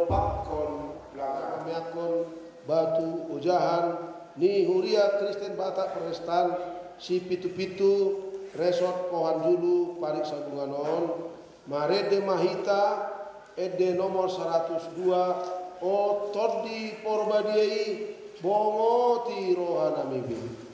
pakon belakang meakon batu ujahan ni huria Kristen Batak Protestan si pitu-pitu resort Pohan Julu Parik Sabunganon Marede Mahita ede nomor 102 o Todi Porbadiai bongo ti rohana mibi.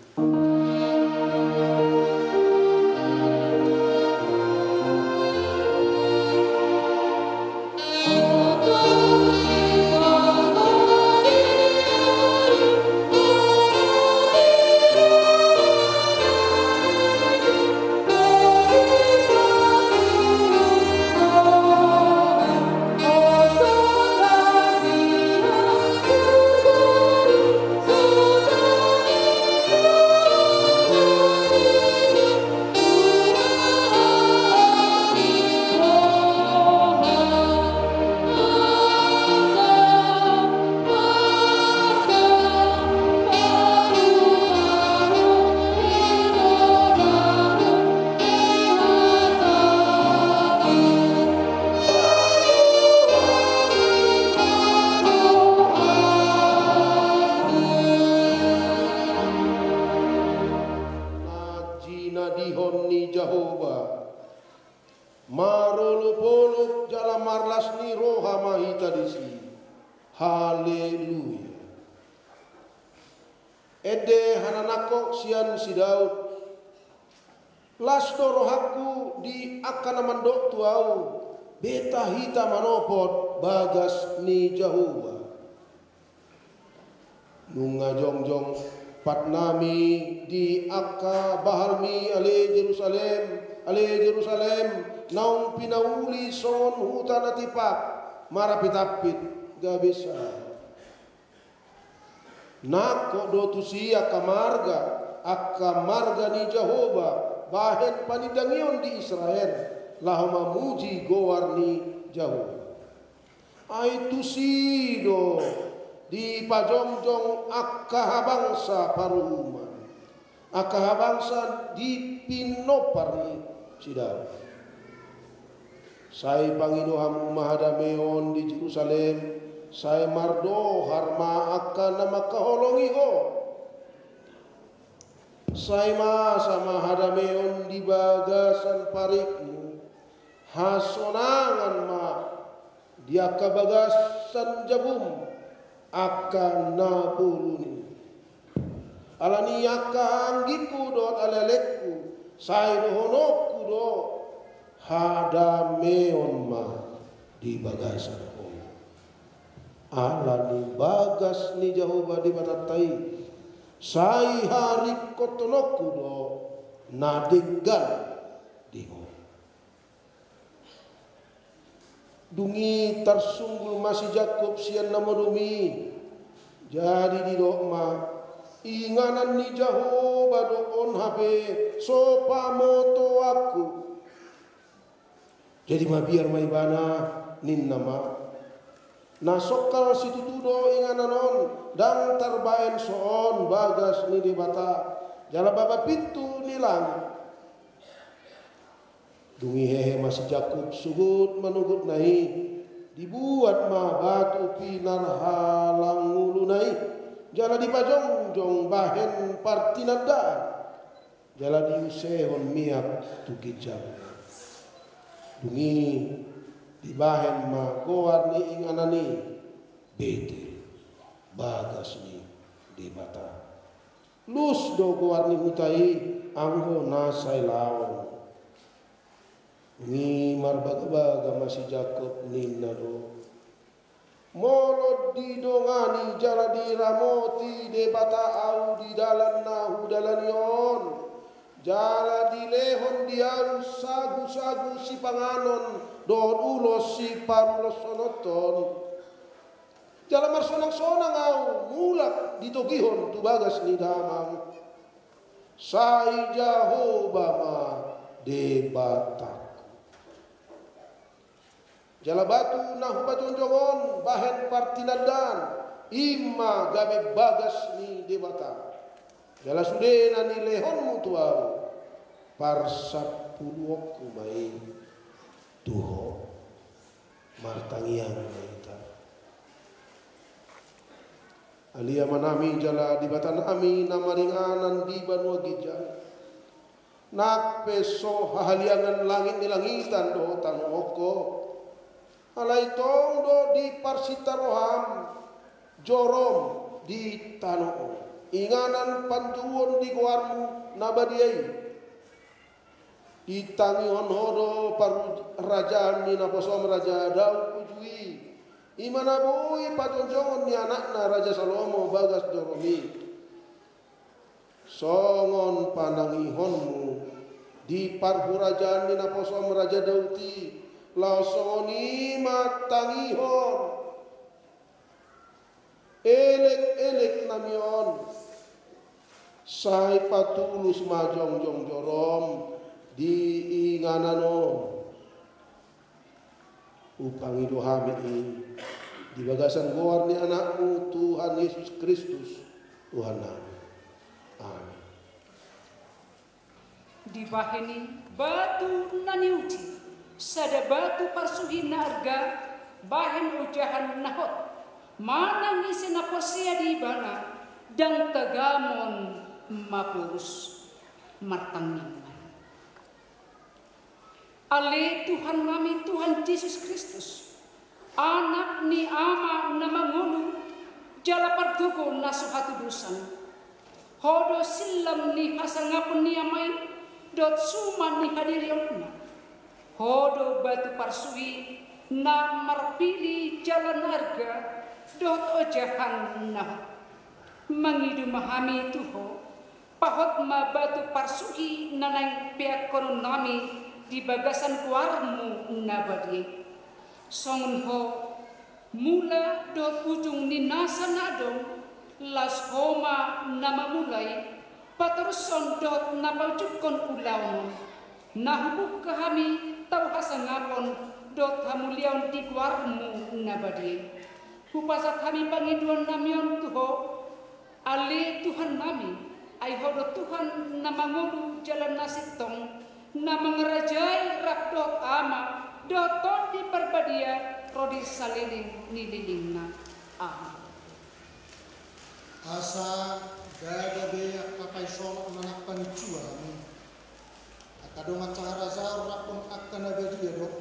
Haleluya. Ede hananako sian si Daud. Las dorohaku di akana mandok tuau. Beta hita manopot bagas ni Jahuba. Nunga jongjong patnami di akka bahalmi ale Jerusalem naung pinauli son hutan atipak marapitapit gak bisa. Nako do tusia akamarga ni Jehovah bahen panidangion di Israel lahama muji goar ni Jehovah. Ai tusido di pajongjong akahabangsa paruman akahabangsa di pinopari sidau. Sai pangidoham mahadameon di Jerusalem, sai mardo harma akan nama kaholongi ho. Sai masa mahadameon di bagasan parikmu, hasonangan ma dia kabagasan jabum akan nabuluni. Alani akan anggiku dot alelekku, sai dohonoku do. Hadameon ma di bagasan ko. Ala ni bagas ni Jehovah di batatai. Sai hari kotonoku do nadinggan di ho. Dungi tersunggul masih Jakob sian namodumi. Jadi di dokma inganan ni Jehovah do on habe sopa moto aku. Jadi mabiar maibana nin nama nasokal situ tudo ingananon dan terbaen soon bagas ni debata jala baba pintu nilang dungi hehe masih Jakub sugut manugut nahi dibuat ma batu pinar halang ngulu nahi jala dipajongjong bahen partinada jala diusehon miak tukijam. Dungi dibahen ma goar ni inganani bete bagas ni di mata lus do goar ni mutai anggo nasai lawan ni marbaga masih Jakob ninna do molod di dongani jala di ramoti de bata au di dalan nahu dalanion jala dilehon dian sagu-sagu si panganon don ulos si parulos sonoton jala marsonang-sonang au mulak ditogihon tu bagas ni damang sai Jehovah ma debatak jala batu nahu bajonjongon bahen partinadan imma gabe bagas ni debatak jala sudena ni lehonmu tuau parsapuluoku mai tuho martangiang kita Alia manami jala di batan ami namaringanan di banua gijan. Nak peso hahaliangan langit di langitan do tanu oko. Alai tong do di parsita roham jorom di tanu. Inganan panjuon di guarmu nabadiai. Ditangi honodo paru raja ni naposom raja dau kujui. Imana bui patonjongon ni anakna Raja Salomo bagas joromi. Songon panangihonmu di parhurajaan ni naposom Raja Dauti. Lau songoni matangihon. Elek-elek namion. Sai patulus majong-jong jorom di inganano. Upang idohami di bagasan goar ni anakmu Tuhan Yesus Kristus Tuhan kami. Amin. Di baheni batu naniuti sada batu parsuhi narga bahen ujahan nahot manang isi naposia di bana dan tegamon mapurus martangin. Ale Tuhan kami Tuhan Yesus Kristus anak ni ama namangulu jala partugo nasuhatu dusan hodo silam ni hasangapun ni amai dot suma ni hadiri onna hodo batu parsui na marpili jalan harga dot ojahan nah mangidu mahami tuho pahot ma batu parsui nanang pihak konon nami di bagasan kuarmu nabadi songun ho mula dot ujung ni nasa nadong las homa nama mulai pateruson dot napajukon ulaw nahubuk kami tau hasangapon dot hamuliaon di kuarmu nabadi hupasa kami pangiduan namion tuho ale Tuhan nami ay hodo Tuhan namangulu jalan nasitong na mengerajai rap dot ama doton di perbadia rodi saliling nililingna. Amin. Asa gagabe kapai solok manak pancua akadongan caharazar rapun akan abadia dok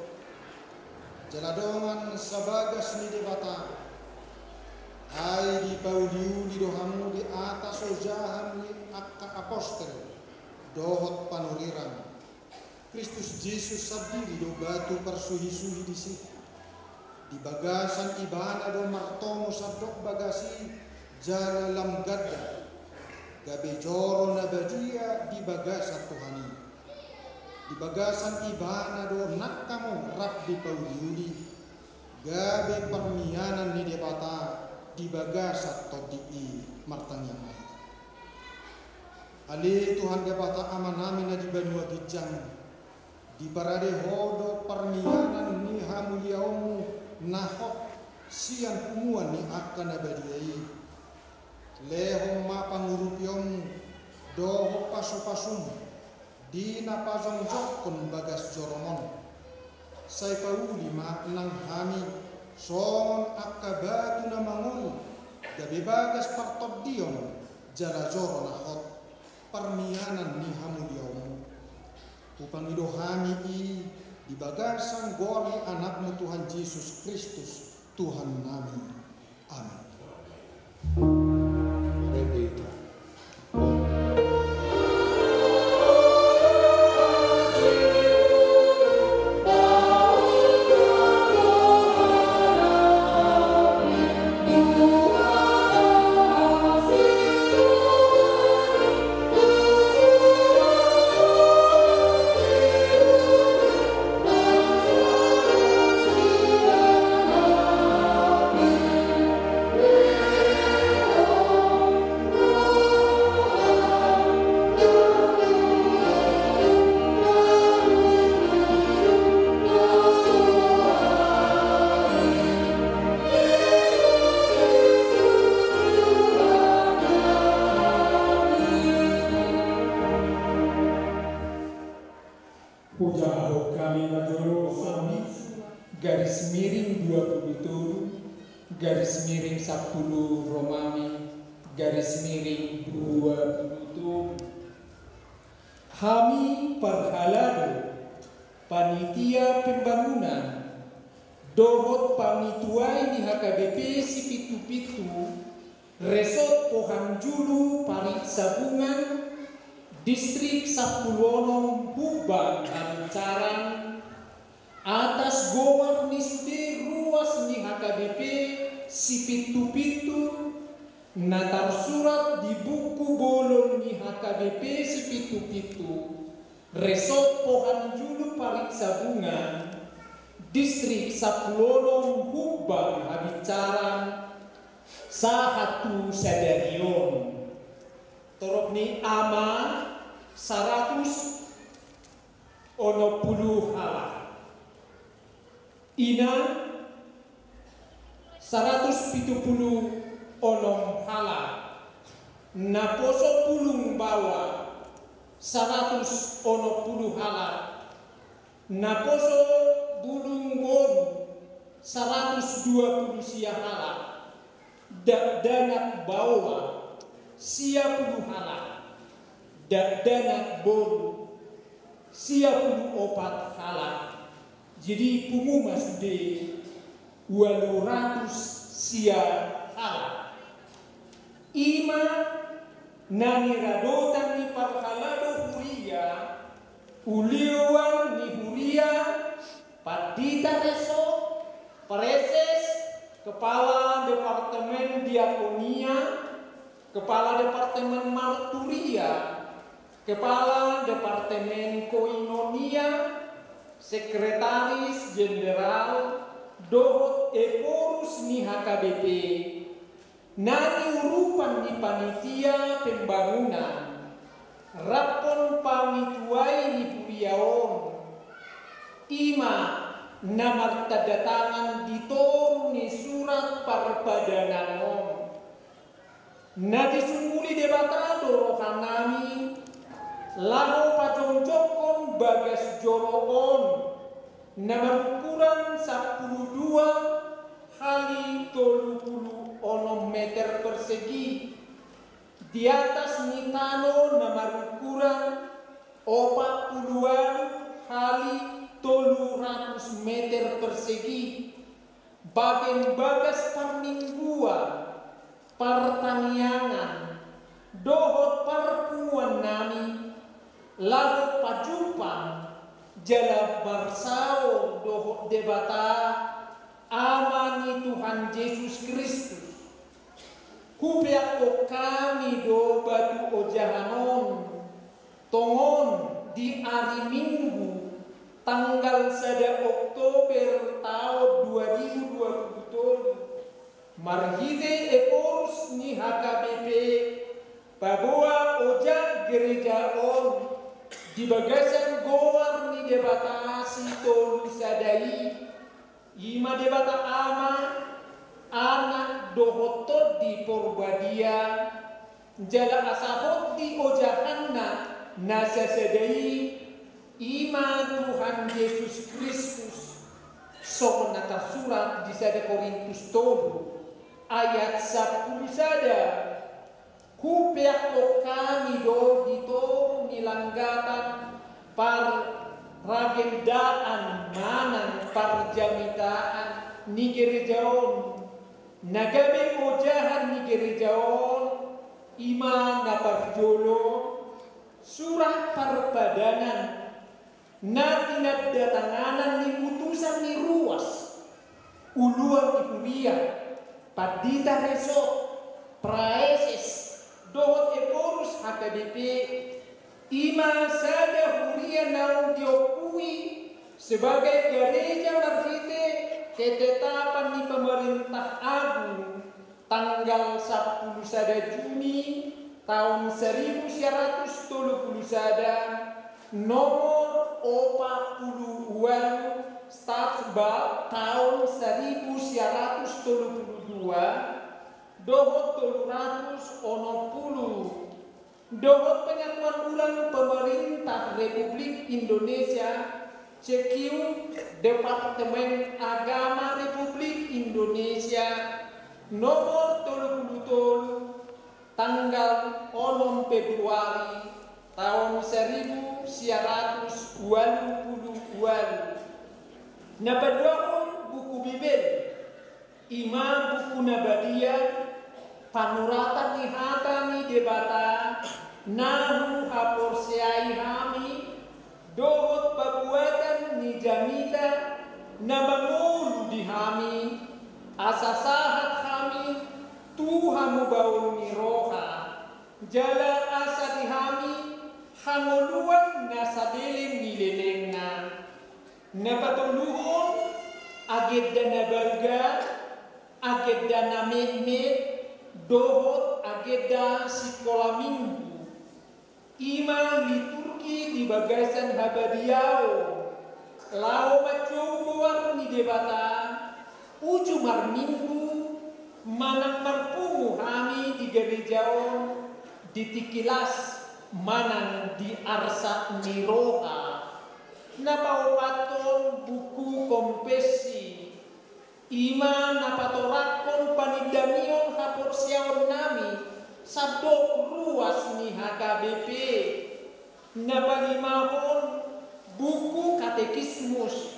jaladongan sabagas ni debata ai di paudiu di dohamu di atas ojahan ni akka apostel dohot panuriran Kristus Yesus sabdi do batu parsuhi-suhi di sini. Di bagasan ibana do martomo sadok bagasi jana lam gadda. Gabe joro nabadia di bagasan Tuhani. Di bagasan ibana do nakkamu rap di paudiuli. Gabe permianan ni debata di bagasan todi martanyamai. Ali Tuhan debata amanami na di banua gijang. Di parade hodo permianan ni hamuliaomu nahok sian umuan ni akan abadiai lehom ma pangurupiomu doho pasu-pasum di napazong jokon bagas joromon sai pauli ma nang hami songon akabatu na mangul gabe bagas partod dion jala joro nahok permianan ni hamuliaomu upang idohami di bagasan gori anakmu Tuhan Yesus Kristus Tuhan nami. Amin. garis miring 27 garis miring 10 Romawi _2020. Kami Parhalado, Panitia Pembangunan, dohot pamituai di HKBP Sipitu-Pitu, Resort Pohanjulu Parit Sabungan, Distrik Sapulono Hubang Ancaran, atas gowar nisde ruas ni HKBP Sipitu-Pitu, natar surat di buku bolon ni HKBP Sipitu-Pitu, Resort Pohanjulu Parit Sabungan, Distrik Sapulono Hubang Habicaran, sahatu sadarion. Torok ni ama 100 ono puluh hala. Ina 170 onom hala. Naposo pulung bawa 100 ono puluh hala. Naposo bulung goru 120 sia hala. Danak bawa sia puluh hala. Danak boru sia puluh opat hala. Jadi pengumuman sudah 200 sia hala. Ima nani radotan ni Parhalado huria, uliwan ni huria, Padita Reso, Preses, Kepala Departemen Diakonia, Kepala Departemen Marturia, Kepala Departemen Koinonia, Sekretaris Jenderal dohot eporus ni HKBP, nani urupan di panitia pembangunan, rapon pamituai ni Puriaon, ima namar tanda tangan ditor ni surat parpadananon, na disunguli debatado rohan nami, laho paconjokon bagas joroon, nama ukuran 12 kali 30 meter persegi. Di atas nitano nama ukuran 40 kali 300 meter persegi. Bagian bagas parmingguan, pertaniangan, dohot parpuan nami, lalu pajupan, jala barsao dohot debata amani Tuhan Yesus Kristus. Kupiak o kami do batu ojahanon tongon di hari Minggu tanggal 1 Oktober tahun 2020 marhide eporus ni HKBP Babua oja gereja on di bagasan gowar ni debatasi tolu sadai ima debata ama anak dohotot di porbadia jala asahot di ojahanna nasa sadai ima Tuhan Yesus Kristus sok nata surat di 1 Korintus 7 ayat 10 sada kupiak o kami do dito nilanggatan par ragendaan manan par jamitaan ni gerejaon nagabe ojahan ni gerejaon ima na parjolo surat parpadanan na tinagdatanganan ni utusan ni ruas uluan ni Huria Padita Reso Praeses dohot eporus HKBP ima sada Huria naung diokui sebagai gereja marhite ketetapan di pemerintah agung tanggal 10 Juni tahun 1931 nomor 40 Statsbab tahun 1932 dohot 310 dohot pengakuan ulang pemerintah Republik Indonesia Cekiu Departemen Agama Republik Indonesia nomor 30 tanggal 6 Februari tahun 1988. Napadorong buku Bibel, Imam buku Nabadia, panuratan ni hatami debata, nahu haporseai hami, dohot pabuatan ni jamita, namangulu di hami, asasahat kami, Tuhan mubaul ni roha, jala asa di hami, hangoluan nasadeleng nilelengna, napatuluhon, agedda nabalga, agedda namehmet, dohot agedda sekolah minggu, imam liturgi di bagasan habadiao, lao macoboar ni debata, ujumar minggu, manang marpungu hami di gerejaon, di tikilas, manang di arsa niroha, napaupaton buku kompesi, ima napatorakon panidamion haporsiaon nami, sabdok ruas ni HKBP, napalimahon buku katekismus,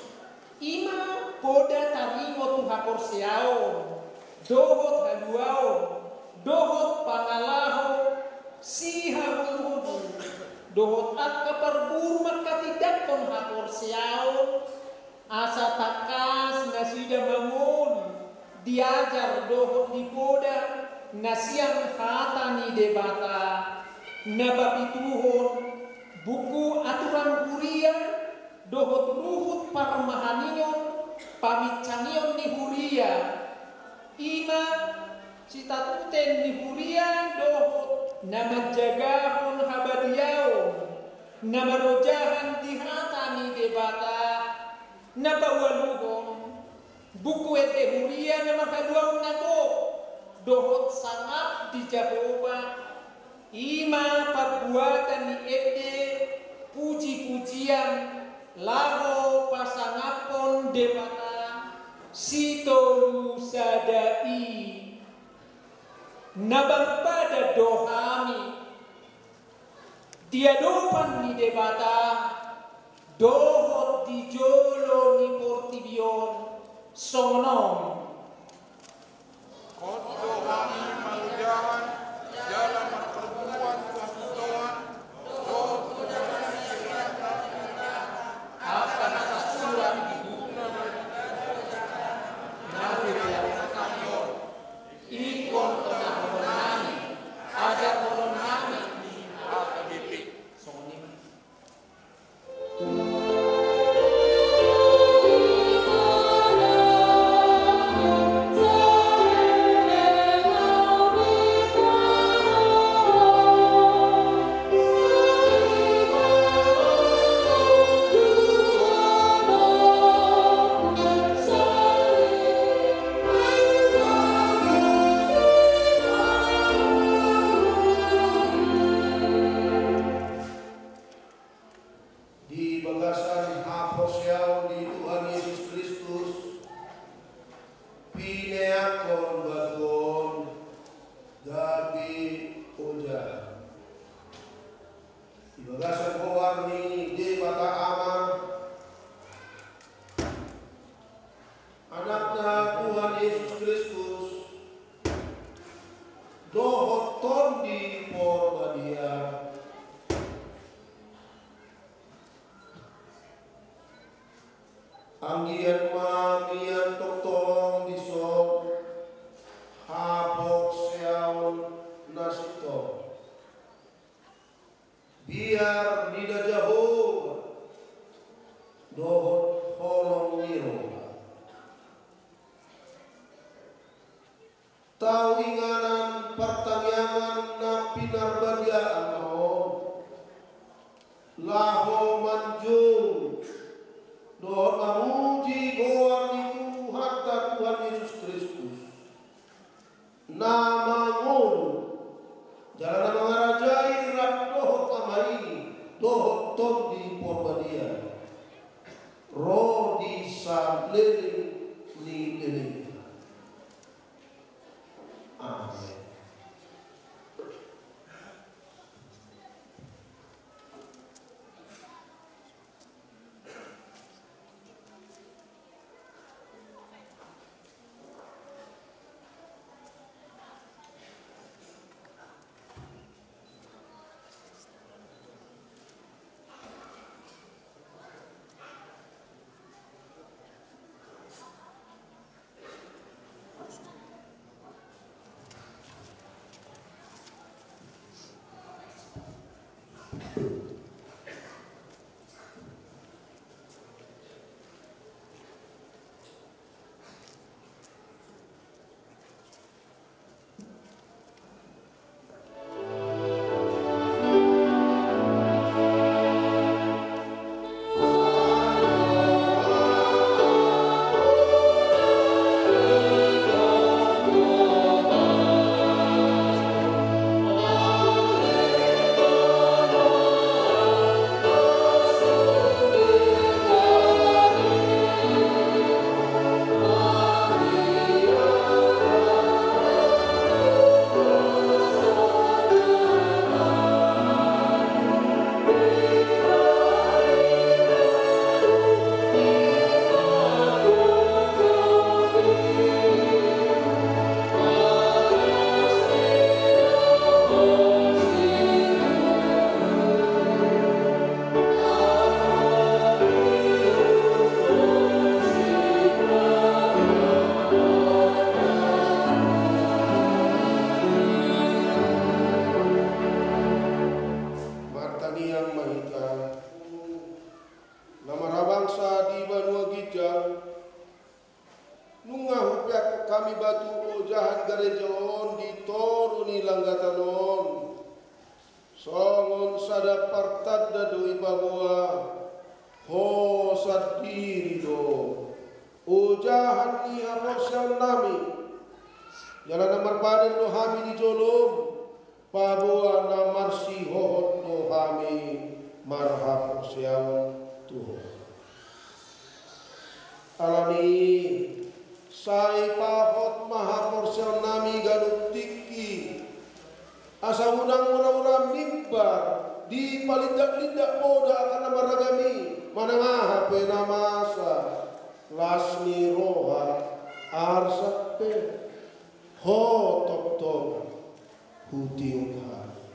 ima poda tarimo tu haporsiaon, dohot haluaon, dohot pangalahon, sihabuluhu, dohot at kaparbur makatidakon haporsiaon, asa takas na sida bangun, diajar dohot di poda, nasiang hata ni debata, nababituhon, buku aturan huria, dohot ruhut parmahanion, pamicanion ni huria, ima citatuten ni huria dohot, nama jagahon habadiao, nama rojahan di hata ni debata, nabawaluhon, buku ete huria nama kaduaon nako, dohot sangat di Jaboba, ima perbuatan ni ete puji-pujian, laho pasangapon debata, sitolu sadai, nabang pada dohami, diadopan ni debata, dohot di jolo ni portibion, sonom. Kodo kami malujahan, jalan perbuatan kesudahan, dohot kudaran silakan, akan atas surat diguna nabi yang kamion, ikon tengah menami, ajar menami, HKBP. Di bagasan haposiao di Tuhan Yesus Kristus, pineakon bagon gabi oja. Di bagasan pewarni di mata ama, anaknya Tuhan Yesus Kristus, dohoton di porbadia. Anggian mamian toktorong disok hapok seaon nasito biar nida jauh dohot holong niro tawinganan pertanyaan na pinarbadiaan laho manjung doa memuji goar itu hatta Tuhan Yesus Kristus. Nama mun jalan mengarajai rak dohot amai dohot tom di porbadia roh di sableng ni ini. Amin. batu ojahan garejaon ditoruni langgatanon. Songon sada partadda doi bagoa ho sadiri do ojahan ni haposyan nami jalan namar paden do hami di jolom paboa namar si hohot do hami marhaposyan tuho alani sai pahot mahaposyan nami ganut tiki asa unang ura-ura mimbar di palindak-lindak moda akan maragami manangah penamasa lasmi roha arsape ho top-top hutiung hari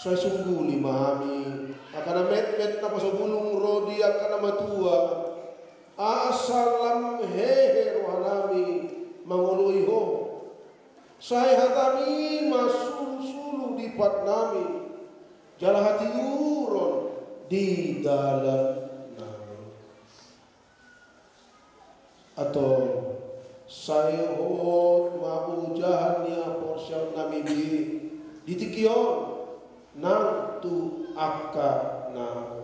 saya sungguh limahami akan met-met na pasubulong rodi akan matua asalam hehe rohanami mangului ho saya hatami masulu-sulu di patnami jala hati uron di dalam nami atau saya hot maujahan ya porsyam nami di tikion nang tu akka nang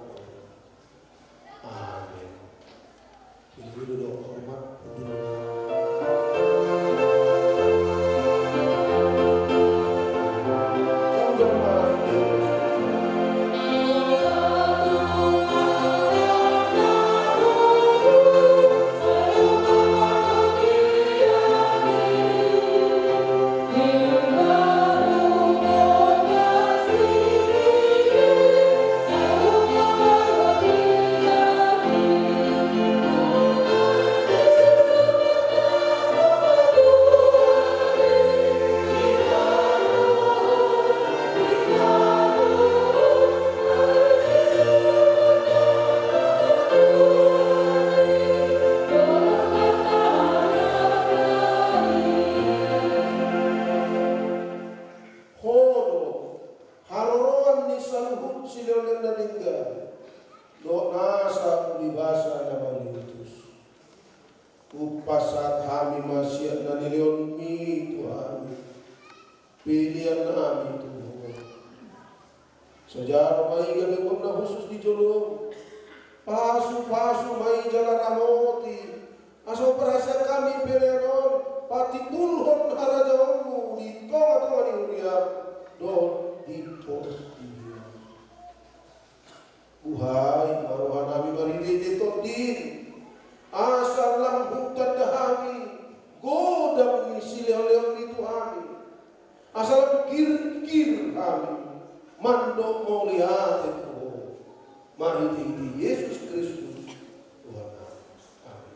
amin. Ini dulu hormat upasat kami masih na nilion mi Tuhan pilihan kami Tuhan sejarah mai gabi na khusus di jolong pasu-pasu mai jalan ramoti aso perasaan kami peleron pati pulhon harajawanmu di tengah-tengah di dunia don di postia uhai maruhan kami maridi ditodin asal lambung terdahami godam ngisi leon itu kami asal kir kami mandok mau lihat itu mari di Yesus Kristus Tuhan amin.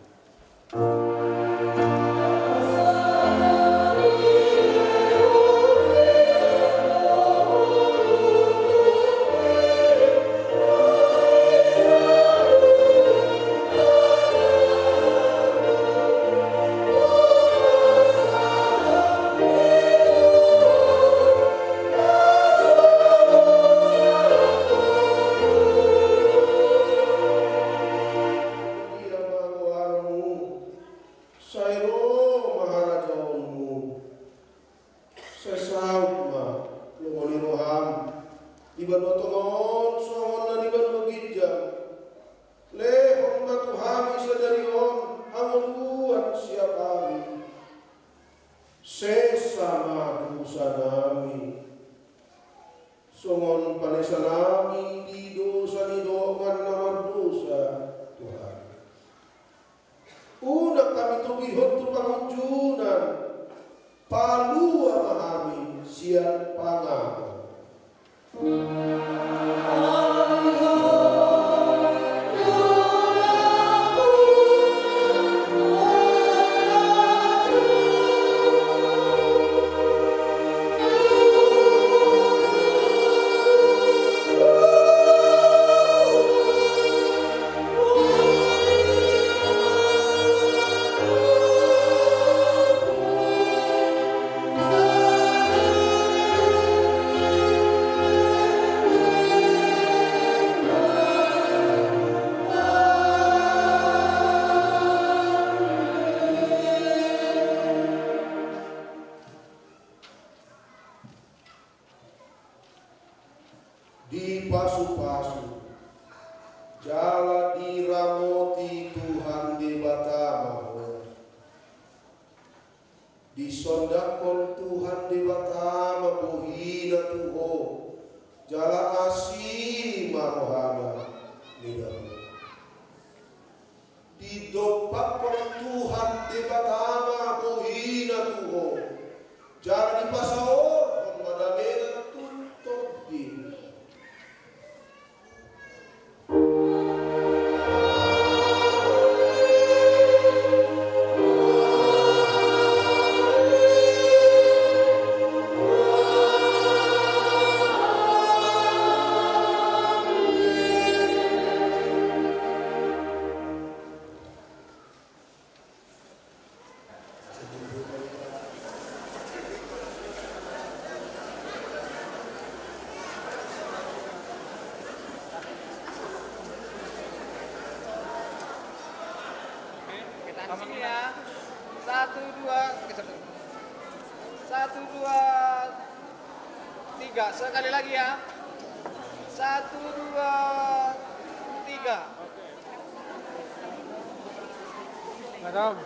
Isondakon Tuhan Dewata mabuhina Tuho jala asi marohana nidamu. Didopakon Tuhan Dewata mabuhina Tuho jala dipasaor madalena tutup di. Sini ya. 1, 2, 1, 2, 3. Sekali lagi ya. 1, 2, 3. Madam.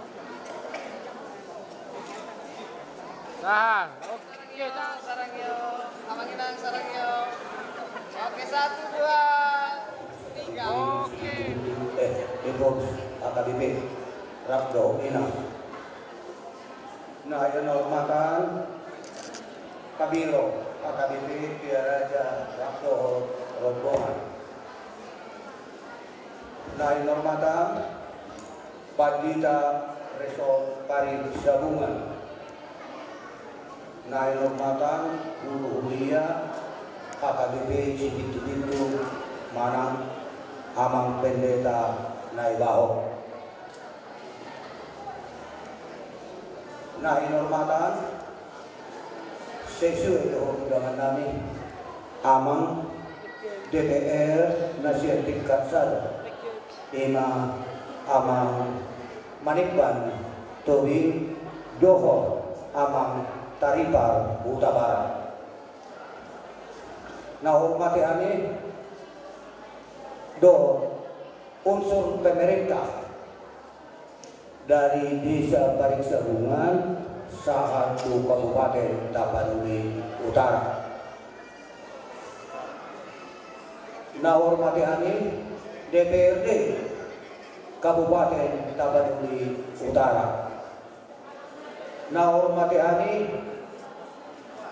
Tahan. Oke, sarang yo. Amanginang sarang yo. Oke, 1, 2, 3. Oke. Ibu AKBP Rabdo Ina. Nah, yang hormatan Kabiro AKBP Piaraja Rabdo Rombongan. Nah, yang hormatan Bandita Resort Paris Gabungan. Nah, yang hormatan Guru Hulia AKBP Cibitu Manang Amang Pendeta Naibaho. Nah, hormatan sesuai dengan undangan kami Amang DPR Nasihat Tingkat 1 Ima Amang Manikban Tobing Doho Amang Taripar Buta Barat. Nah, hormati ani do unsur pemerintah dari Desa Paring Gabungan satu Kabupaten Tapanuli Utara. Nah, hormati ani DPRD Kabupaten Tapanuli Utara. Nah, hormati ani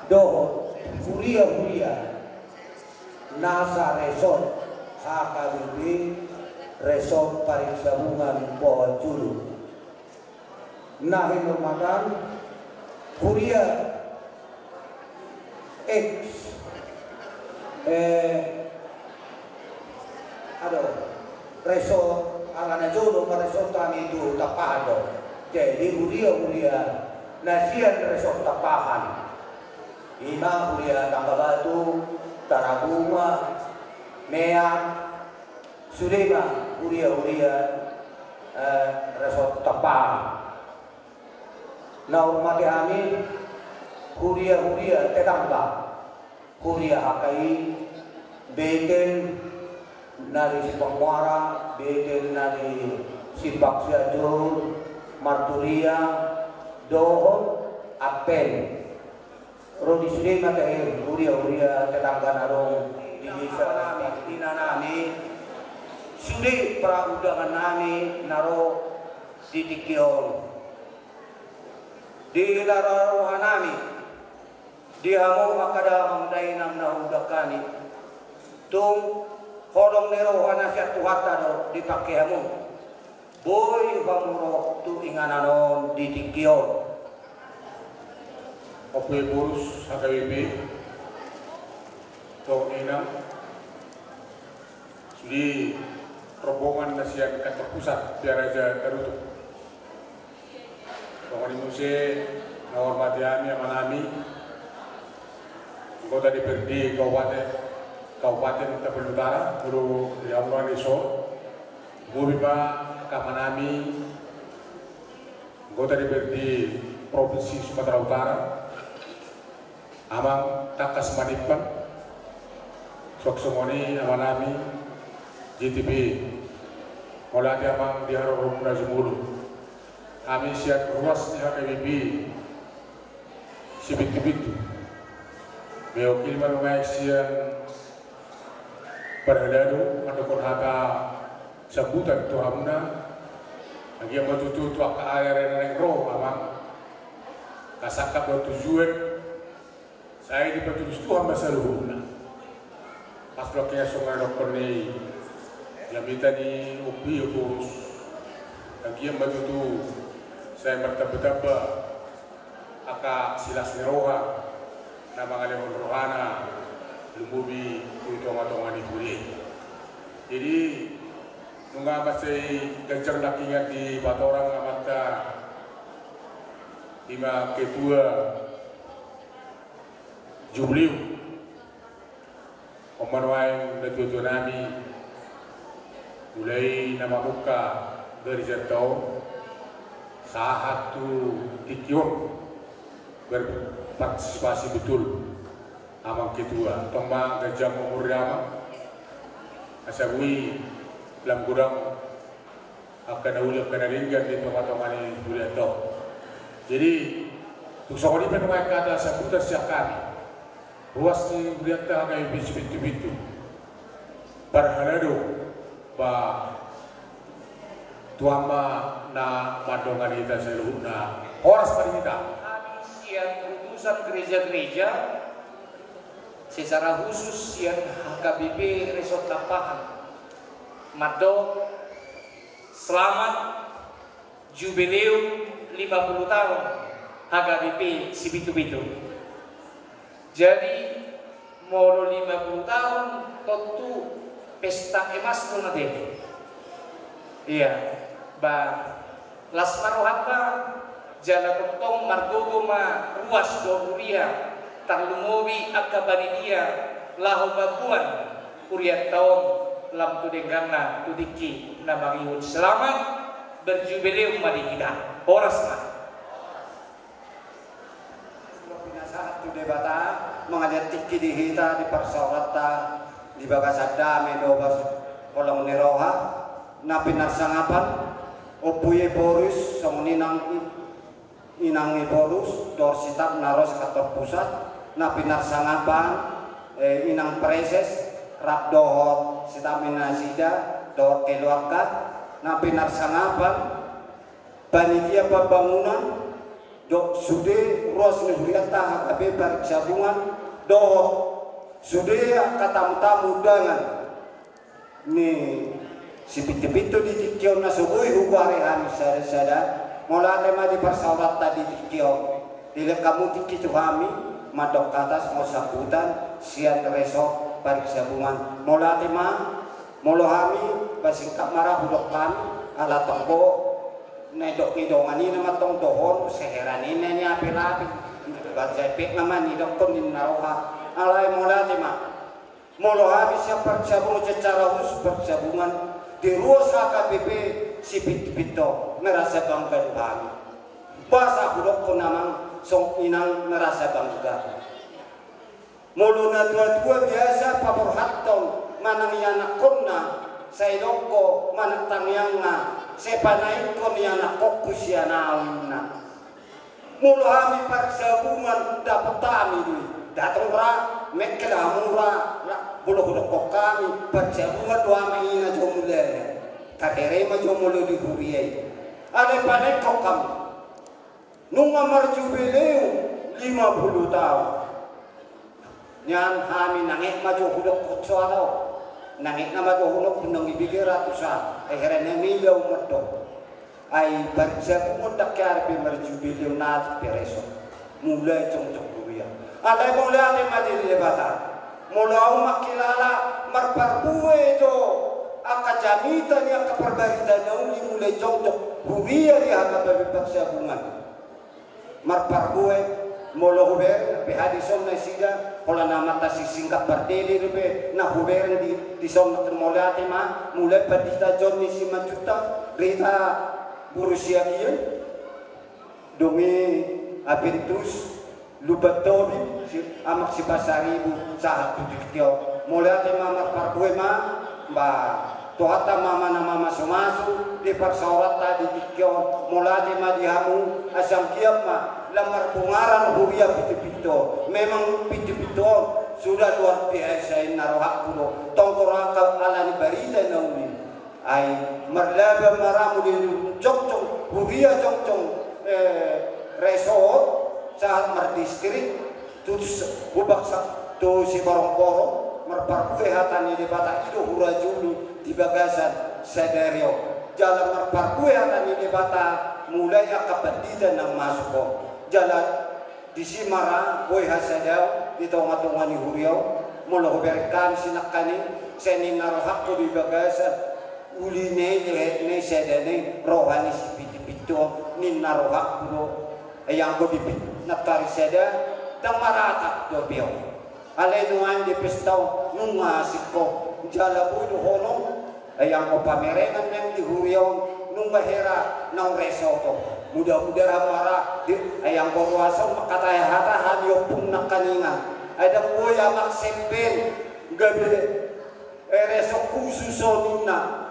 doho Hulia Nasa Resort HKBP Resort Paring Gabungan Pohon Culu. Nah, hormatan Huria X Resort Angana Jodoh Resort Tani itu Tapado. Jadi Huria Nasian Resort Tapahan. Ima Huria Tangga Batu Tarabunga Mean Sulema Huria Resort Tapahan. Nah, hormati amin Huria Tetangga Huria Hakai Beten nari Sipang Muara, Beten nari Sipak Siadur Marturia Dohon Apen Rodi Sulema Tehir Huria Tetangga Narong di desa nami nami Sudi pra undangan nami naro di Tikion di lararohan nami di hamu akada mengdai nam nahudakani tung hodong nerohan nasihat tuhata do dipakai hamu boy pamuro tu ingananon di Tikion. Oke Burus HKBP to inam di rombongan nasihat kantor pusat biar aja terutup. Pokoknya muse menghormati kami amanami anggota DPRD Kabupaten Tapanuli Utara Guru Yamran Resort Mubiba Kamanami anggota DPRD Provinsi Sumatera Utara Amang Takas Manikban Soksomoni amanami GTB Molati Amang Diharo Rumuna Jumulu kami siap ruas di HKBP sibitu-bitu. Beo kilman ngai sian perheladu mandokon haka sambutan Tuhanna lagi yang matutu tu aka air yang roh amang kasakap do tujuan saya dipatulus Tuhan masaluhna pas bloknya sungai dokon ni yang minta di upi urus lagi yang matutu saya bertaba-taba aka silas roha nama ngalehon rohana lumbubi tuitonga-tonga ni huri jadi nunga masih kencang lakingan di Batorang amata lima ketua Jubliu Omanwai Datu Nami mulai nama muka dari jantau saat tu tikion berpartisipasi betul amang ketua tomang gajah umur ramah asabui dalam gudang akan ulah kena ringgan di tempat-tempat ini boleh tahu. Jadi untuk ini penuai kata sambutan siap kami. Ruas ni boleh tahu kami bisu-bisu. Berhalado bah tuama na mandongan kita seluruhna horas pada kita. Sian utusan gereja-gereja secara khusus sian HKBP Resort Lampahan Mado selamat jubileum 50 tahun HKBP Sibitu-Bitu. Jadi mau 50 tahun tentu pesta emas nade. Iya, ba lasmarohaka jala kontong margogo ma ruas dohuria tarlumowi akabanidia lahobaguan kuriat tahun lam tudengana tudiki namangihun selamat berjubileum madi kita horas mah saat tu debata mengajar tiki di hita di persorata di bagasada medobas kolong neroha napi narsangapan opuye borus song inang borus dor sitab naros kantor pusat napi narsangapan inang preses rap dohot sitamina sida dohot keluarga napi narsangapan panitia pembangunan dok sude ruas negeriata HKB barik sabungan dohot sude katamu-tamu dengan ni si pitu-pitu di tikion na subui hugare hari sada-sada mola tema di persawat tadi tikion dilek kamu tiki tuhami madok atas mau sabutan sian resok barik sabungan mola tema molo hami basingkap marah hudok kami ala tongko nedok idongani nama tong dohon seheran ini api-api bazepek nama ni dokon di naroha alai mola tema molo hami siap bersabung secara khusus bersabungan di ruas HKBP Sibitu-Bitu merasa bangga kami bahasa hudok pun namang song inang merasa bangga muluna tua-tua biasa pabor hattong manang yana konna sailoko manak tangyanga sepanai kon yana kokus yana awinna mulu hami parsabungan dapat tami dui datang ra mekela mura bulu-bulu kok kami parsabungan dua maina jomule kadere ma jomule di huriyai ale panek kok kami nunga marjubileu 50 tahun nyan hami nangek maju hudok kutsualo nangek nama do hudok punang ibigir ratusan herene milau medok ai barja mudak karpe marjubileu nat pereso mulai congcok buya ada mulai ate mati lebatan mulai makilala marparbuwe do akajamita ni akaperbarita nauli mulai congcok buya di hakababi paksabungan marparbuwe molo huber pe hadison na sida pola nama tasi singkat berdeli rebe na huber di son molate ma mulai padita joni si majuta rita burusia kieu domi abentus lubatobi amak si pasaribu sahat tujuh molate ma marparkue ma ba Tuhata mama na mama sumasu di persorat tadi dikyon mulai madihamu asam kiam ma lamar bungaran huria pito memang pito sudah luar biasa narohak kudo tongkorakal ala ni barita nauli ay marlaba maramu di cocong huria cocong resort sa mardistrik tutus bubaksak tu si borong-borong merparkue hatani di bata ido hurajulu di bagasan sederio jalan merparkue hatani di bata mulai akabandita ng masuk jalan di Simara boy hasadao di tonga-tonga ni huriaw mula huberkan sinakani senin narohak ko di bagasan uli ne sedane rohani si pito nin narohak ko ayang ko di nakari seda dang maratak do biyo alay nuan di pestaw nung masiko jala budo honong ayang ko pamerengan ng di huriaw nung mahera ng resoto mudah-mudahan para ayang ko ruwasan makatayahatahan yung pong nakaninga ay dang buya maksempel gabi resok kususonin na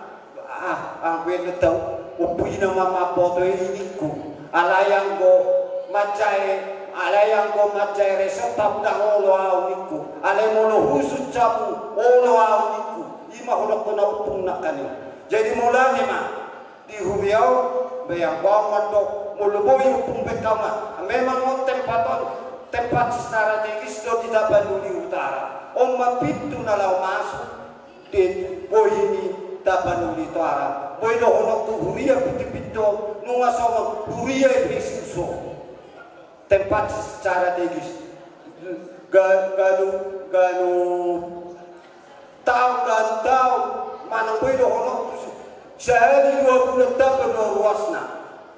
ang kwento daw upuy na mamapoto ini ko alayang ko macay resok tapdang olo awniku alay mo lo husut capu olo awniku ima hulak ko na upong nakaninga jadi mula ni ma di huriaw bayang banget dok muluboy upong bekama memang mo tempat strategis do di Tapanuli Utara o mapito na lang masuk di boy ini Tapanuli Utara boy do honok tu huria pito nung asong huria ibisuso tempat strategis gano taw manang boy do honok tu sehari 2 bulan dapat ruas na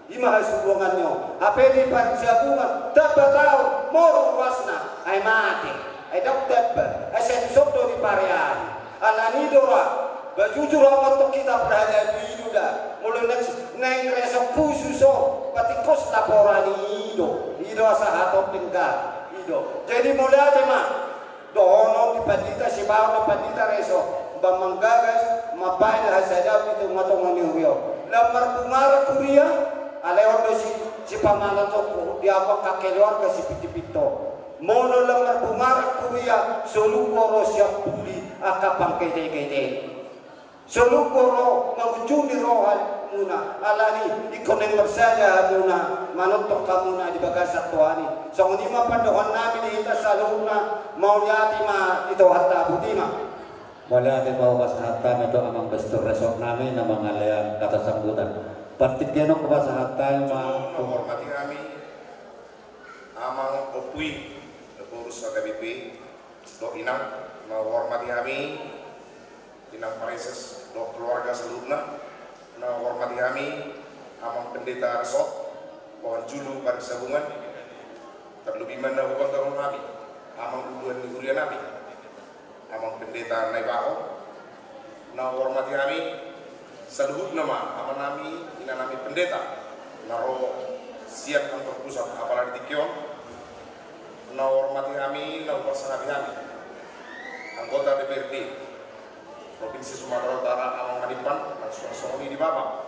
ima hasubuangan nyo apa di pagsabungan dapat tahu mau ruas na ay mati ay dapat ay sensok do di parian alani dora bajujur amat to kita berada di duda mulai neng resok pususo patikos laporan ido sahatot tinggal ido jadi mulai aja mah dono di pandita si bawa pandita resok bamanggagas mapain hasadap itu matongan ni huyo lamar bungara kuria aleon do si pamana to di apa kakelor ke si pito mono lamar bungara kuria solukoro siap puli akapang kete solukoro mangujuni rohan muna alani ikoneng bersada muna manontok kamuna di bagasat tuani so ni mapandohan namin ita saluna mau yatima ito hatta butima wala ating mawakasahatan ito amang bestor resort namin na mga layang kata sambutan. Partidyan ng kabasahatan mga menghormati kami amang opui pengurus HKBP do inang menghormati kami inang pareses do keluarga seluruhnya menghormati kami amang pendeta resort pohon julu pada sabungan terlebih mana hubungan tahun kami amang uduan urian nabi amang pendeta Naibaho na hormati kami saluhut nama ama nami ina nami pendeta naro siap kantor pusat apalagi Tikyon na hormati kami na upasahabi kami anggota DPRD Provinsi Sumatera Utara amang Madipan langsung soni di Bapak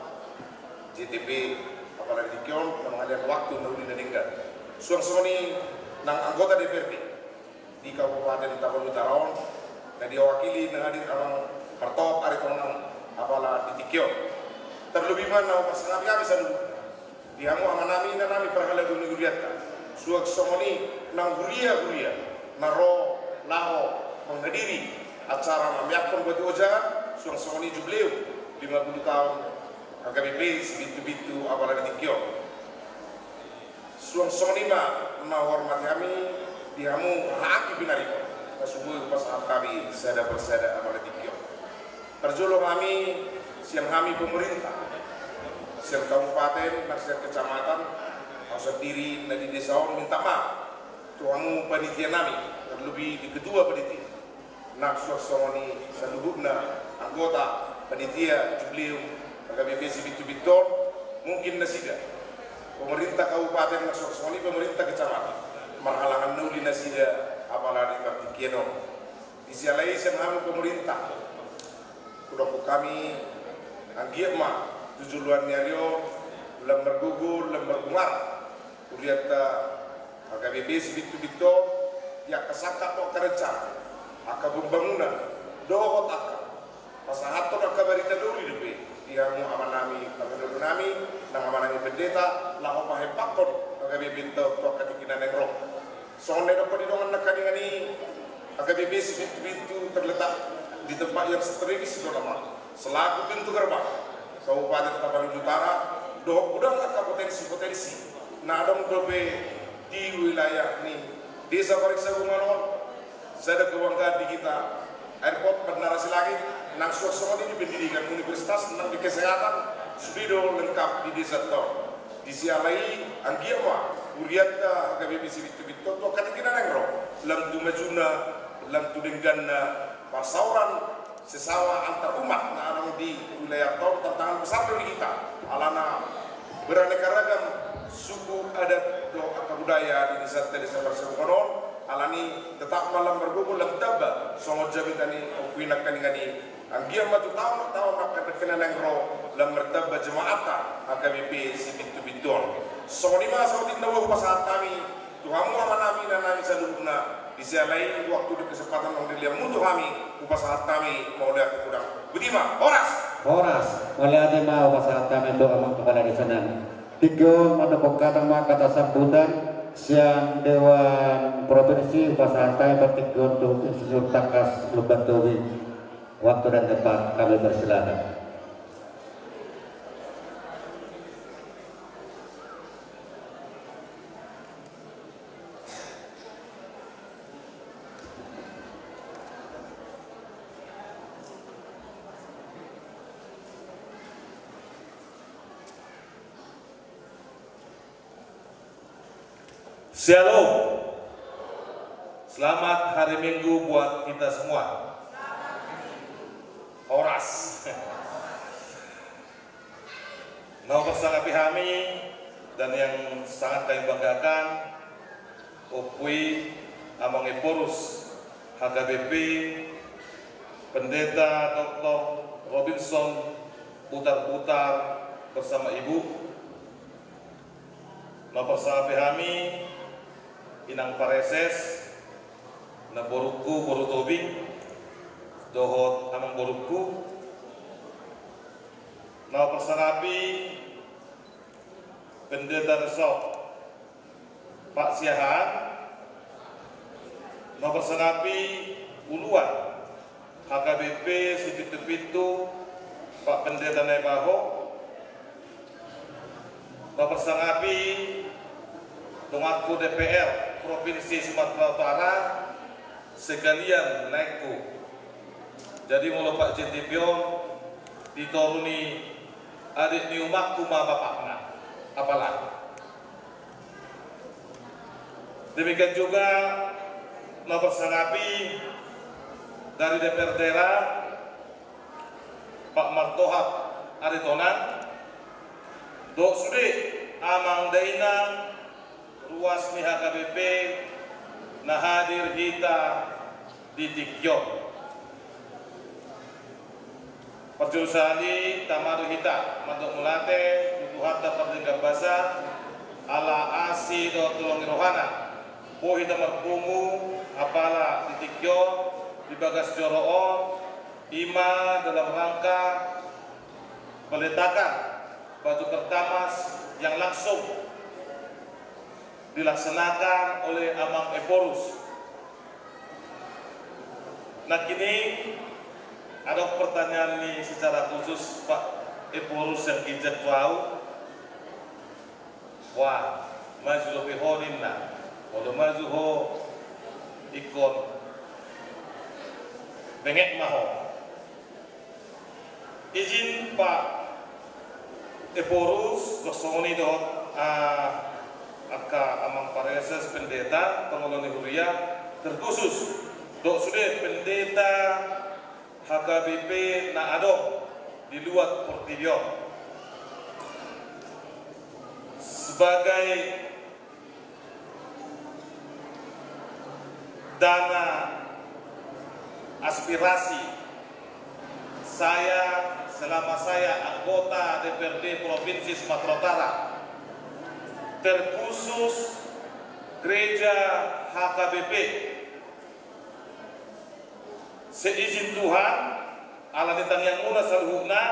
JTP apalagi Tikyon na mengadakan waktu nauli na dinggal suang soni nang anggota DPRD di Kabupaten Tapanuli Utara na diwakili na hadir amang pertop ari tonang apala di Tikyo terlebih mana pasangan kami selalu dihamu ama nami na nami perhala dunia guriatka suak somoni nang huria naro laho menghadiri acara mamiakon buat ojan suang somoni jubileu 50 tahun HKBP sebitu-bitu apala di Tikyo suang somoni na hormati kami dihamu haki binariko subuh pasangan kami sada persada amal Tikyo perjolo kami siang kami pemerintah siang kabupaten siang kecamatan harus diri di desa minta maaf tuamu panitia kami terlebih di kedua panitia nak suasoni seluruhnya anggota panitia jubileu HKBP Sibitu-Bitor mungkin nasida pemerintah kabupaten nak suasoni pemerintah kecamatan marhalangan nuli nasida apalagi Tikeno di sialai sengamu pemerintah kudoku kami anggiat ma tujuan nyario lembar gugur lembar umar kulihat HKBP sebitu-bitu yang kesangka kok kerencana aka pembangunan dohot aka pasahaton aka barita duri depe dia mu amanami pagado nami nang amanami pendeta la opa hepakon HKBP to katikinan negro sonde do podidongan nakadingani HKBP sebitu-bitu terletak di tempat yang strategis lama selaku pintu gerbang Kabupaten Tapanuli Utara do udang aka potensi nah dong dobe di wilayah ini desa Pariksa Gumanon saya ada kebanggaan di kita airport bernarasi lagi nang suasana ini pendidikan universitas nang di kesehatan sudah lengkap di desa Tor di sialai anggiama uriata HKBP sibitu-bitu to katikina nengro lam tu majuna lam tu denggana pasauran sesawa antar umat nah orang di wilayah Tor tantangan besar bagi kita alana beraneka ragam suku adat do budaya di desa Pariksa Gumanon alani tetap malam bergumul lam taba songo jabitani okuinak kaningani anggia matu tahu nak kena nengro lam mertaba jemaata HKBP sibitu-bitun songo lima sautin nawa pasahat kami tuhamu amanami dan nami saduruna di sialai waktu di kesempatan yang dilihat mutu kami upasahat kami mau lihat kudang Budima Horas melihat ma upasahat kami doa amang kepada di sana tiga mandapok kata sambutan siang Dewan Provinsi Pasahantai bertiga untuk Insinyur Takas Lubantowi. Waktu dan tempat kami persilakan. Shalom. Selamat hari Minggu buat kita semua. Horas. Mau bersama kami dan yang sangat kami banggakan Opui Amang Eporus HKBP Pendeta Dr. Robinson Putar-Putar bersama Ibu mau bersama kami Inang Pareses na boruku borutobing dohot amang boruku na persanapi pendeta resok Pak Siahaan na persanapi uluan HKBP sipitu-pitu Pak Pendeta Nebaho na persanapi Tuanku DPR Provinsi Sumatera Utara sekalian naikku. Jadi mula Pak Jentipion ditoruni adik ni umakku ma bapakna. Apalah. Demikian juga nomor sangapi dari DPR daerah Pak Martohap Aritonan Dok Sudi Amang Daina ruas ni HKBP na hadir kita di Tikyo. Perjurusali tamaru hita mantuk mulate tutuhata perdega basa ala asi do tulong rohana. Po hita merpungu apala di Tikyo di bagas Joroon ima dalam rangka peletakan batu pertamas yang langsung dilaksanakan oleh Amang Eporus. Nah kini ada pertanyaan nih secara khusus Pak Eporus yang ijat tahu. Wah, maju lebih horinna, kalau maju ho ikon bengek maho. Izin Pak Eporus bersoni dot Aka Amang Pareses Pendeta Pengelola Huria terkhusus Dok Sudet Pendeta HKBP na adong di luar Portillo sebagai dana aspirasi selama saya anggota DPRD Provinsi Sumatera Utara, terkhusus Gereja HKBP, seizin Tuhan ala ditang yang mula saluhuna,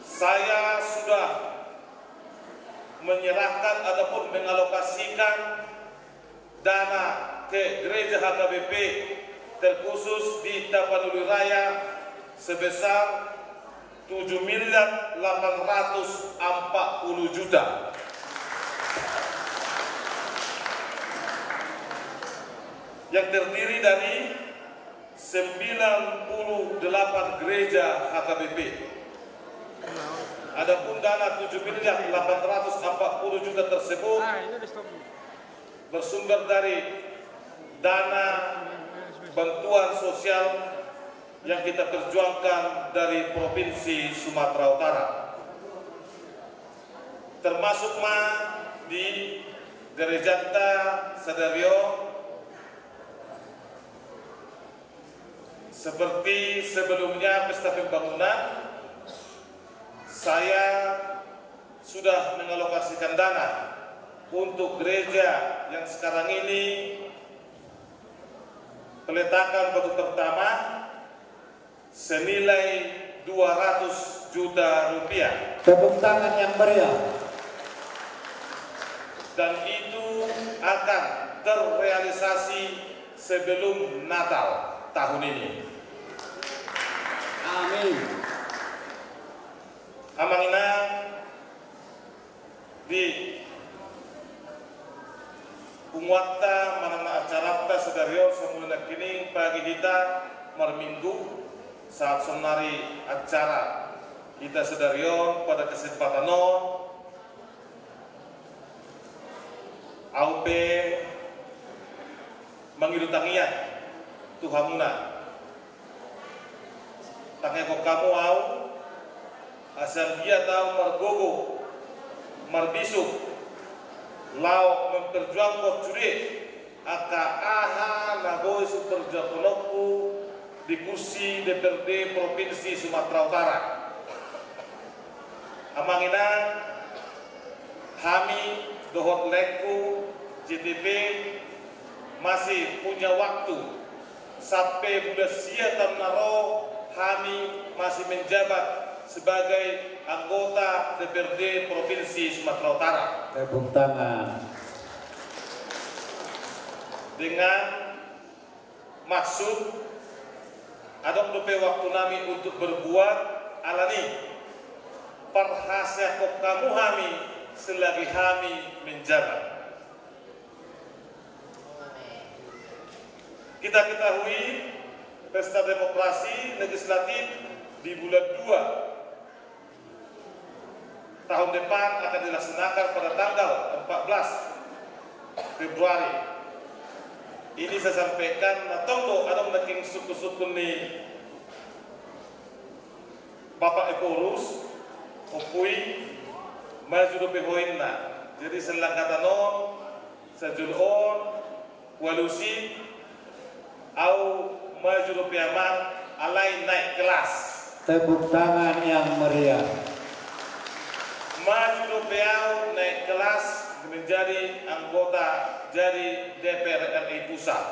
saya sudah menyerahkan ataupun mengalokasikan dana ke Gereja HKBP terkhusus di Tapanuli Raya sebesar 7.840.000.000, yang terdiri dari 98 gereja HKBP. Adapun dana 7.840.000.000 tersebut bersumber dari dana bantuan sosial yang kita perjuangkan dari Provinsi Sumatera Utara, termasuk di Gereja Sadario. Seperti sebelumnya pesta pembangunan, saya sudah mengalokasikan dana untuk gereja yang sekarang ini peletakan batu pertama senilai 200 juta rupiah. Tepuk tangan yang meriah. Dan itu akan terrealisasi sebelum Natal tahun ini. Amin. Amangina di Umuatta manana acara Sadario semula kini pagi kita Minggu saat sonari acara kita Sadario pada kesempatan AUP mengirutangian Tuhamuna tangeko kamu au asal dia tahu margogo marbisuk lau memperjuangkan curi aka aha nagoi superjakonoku di kursi DPRD Provinsi Sumatera Utara. Amangina kami dohot leku JTP masih punya waktu sampai bulan siatan naro kami masih menjabat sebagai anggota DPRD Provinsi Sumatera Utara. Tepuk tangan. Dengan maksud ada dupe waktu kami untuk berbuat alani perhasia kok kamu kami selagi kami menjabat. Kita ketahui pesta demokrasi legislatif di bulan 2 tahun depan akan dilaksanakan pada tanggal 14 Februari. Ini saya sampaikan natongdo ada making suku-suku nih Bapak Ekorus opui maju pehoinna. Jadi selangkatanon sajulon walusi au maju peaman alai naik kelas. Tepuk tangan yang meriah. Maju peau naik kelas menjadi anggota jadi DPR RI Pusat.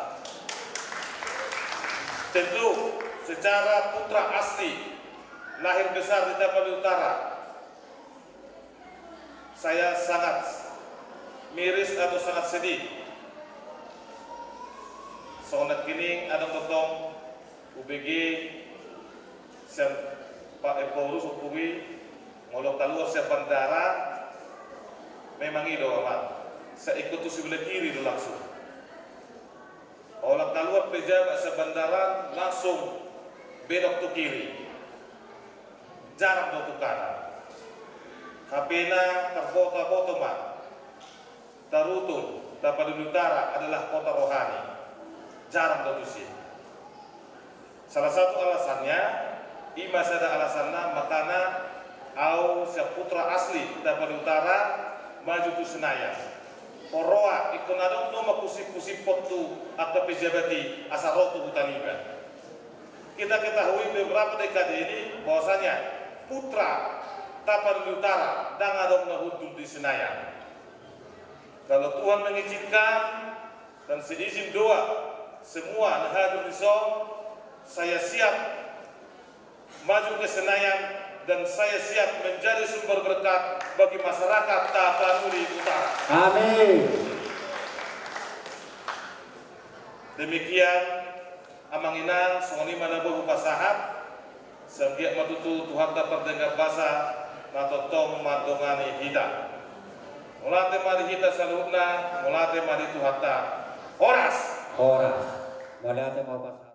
Tentu secara putra asli lahir besar di Tapanuli Utara, saya sangat miris atau sangat sedih. Soalnya kini ada tentang UBG Pak Ekorus Upui ngolok keluar siap bandara memang itu amat. Saya ikut tuh sebelah kiri itu langsung. Olah keluar pejabat sebandaran langsung belok tuh kiri. Jarang tuh kanan. HP-na terfoto-foto mah. Tarutung Tapanuli Utara adalah kota rohani. Jarang tuh sih. Salah satu alasannya, ima ada alasannya makana au seputra asli Tapanuli Utara maju tu Senayan. Poroa ikonadong no makusip-kusip potu atau pejabati asarotu hutaniba. kita ketahui beberapa dekade ini bahwasanya putra Tapanuli Utara dan adong nahudul di Senayan. Kalau Tuhan mengizinkan dan seizin doa semua nahadur di saya siap maju ke Senayan dan saya siap menjadi sumber berkat bagi masyarakat Tapanuli Utara. Amin. Demikian amanginang songoni mana bohu pasahat segiak matutu Tuhan tak terdengar basa matotong matongani hita. Mulate mari hita salutna, mulate mari Tuhan tak horas. Horas. Mulate mau pasahat.